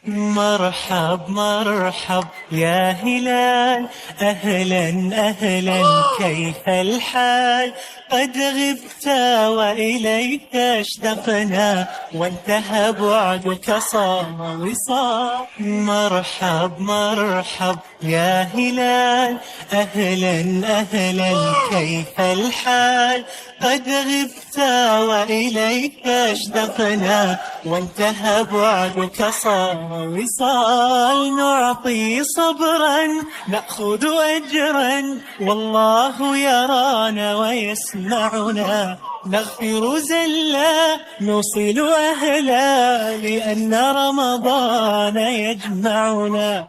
مرحب مرحب يا هلال، أهلا أهلا كيف الحال؟ قد غبت وإليك اشتقنا، وانتهى بعدك صار وصال. مرحب مرحب يا هلال، أهلا أهلا كيف الحال؟ قد غبت وإليك اشتقنا، وانتهى بعدك صار وصال. نعطي صبرا نأخذ أجرا، والله يرانا ويسمعنا. نغفر زلا نوصل أهلا، لأن رمضان يجمعنا.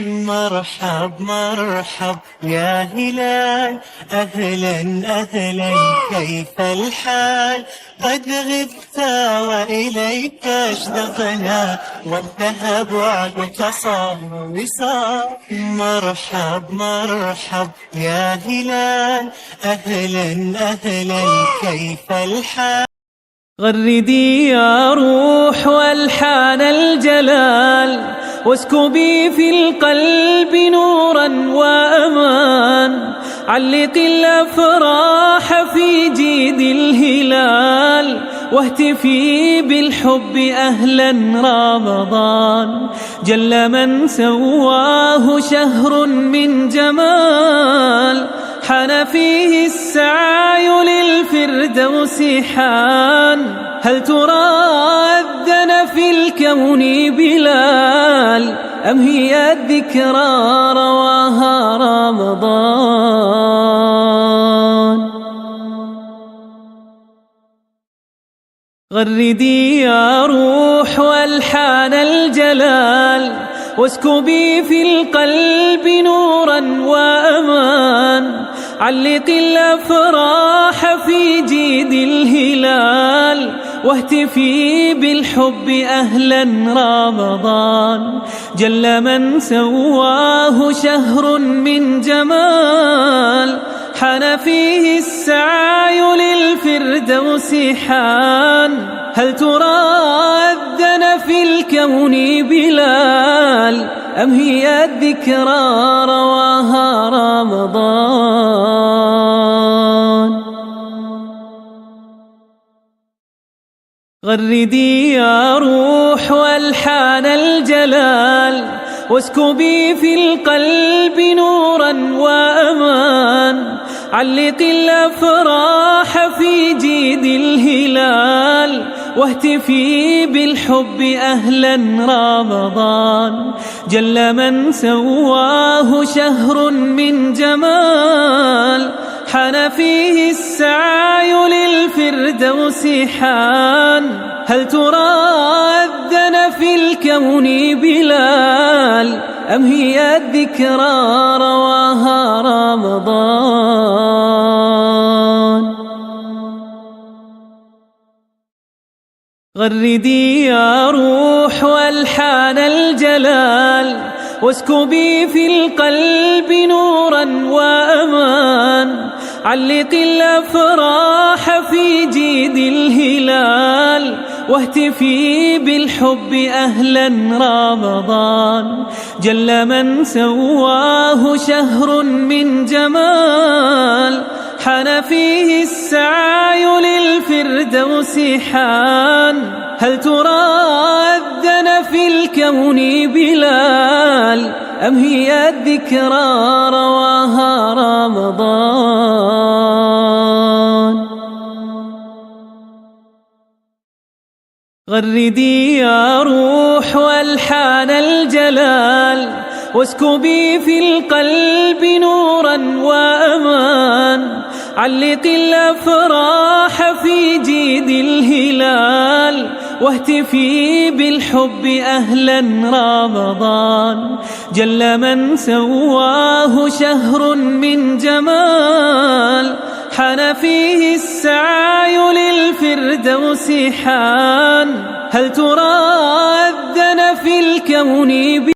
مرحب مرحب يا هلال، أهلا أهلا كيف الحال؟ قد غبت وإليك اشتقنا، وانتهى بعدك صار وصال. مرحب مرحب يا هلال، أهلا أهلا كيف الحال؟ غردي يا روح والحان الجلال، واسكبي في القلب نورا وأمان. علقي الأفراح في جيد الهلال، واهتفي بالحب أهلا رمضان. جل من سواه شهر من جمال، حان فيه السعي للفردوس حان. هل ترى أذن في الكون بلال، أم هي الذكرى رواها رمضان؟ غردي يا روح والحان الجلال، واسكبي في القلب نورا وأمان. علقي الأفراح في جيد الهلال، واهتفي بالحب أهلا رمضان. جل من سواه شهر من جمال، حان فيه السعي للفردوس حان. هل ترى أذن في الكون بلال، أم هي الذكرى رواها رمضان؟ غردي يا روح والحان الجلال، واسكبي في القلب نورا وأمان. علقي الأفراح في جيد الهلال، واهتفي بالحب أهلا رمضان. جل من سواه شهر من جمال، حان فيه السعي للفردوس حان. هل ترى أذن في الكون بلال، أم هي الذكرى رواها رمضان؟ غردي يا روح والحان الجلال، واسكبي في القلب نورا وأمان. علقي الأفراح في جيد الهلال، واهتفي بالحب أهلا رمضان. جل من سواه شهر من جمال، حان فيه السعي للفردوس حان. هل ترى أذن في الكون بلال، أم هي الذكرى رواها رمضان؟ غردي يا روح والحان الجلال، واسكبي في القلب نورا وأمان. علقي الأفراح في جيد الهلال، واهتفي بالحب أهلا رمضان. جل من سواه شهر من جمال، حان فيه السعي للفردوس حان. هل ترى أذن في الكون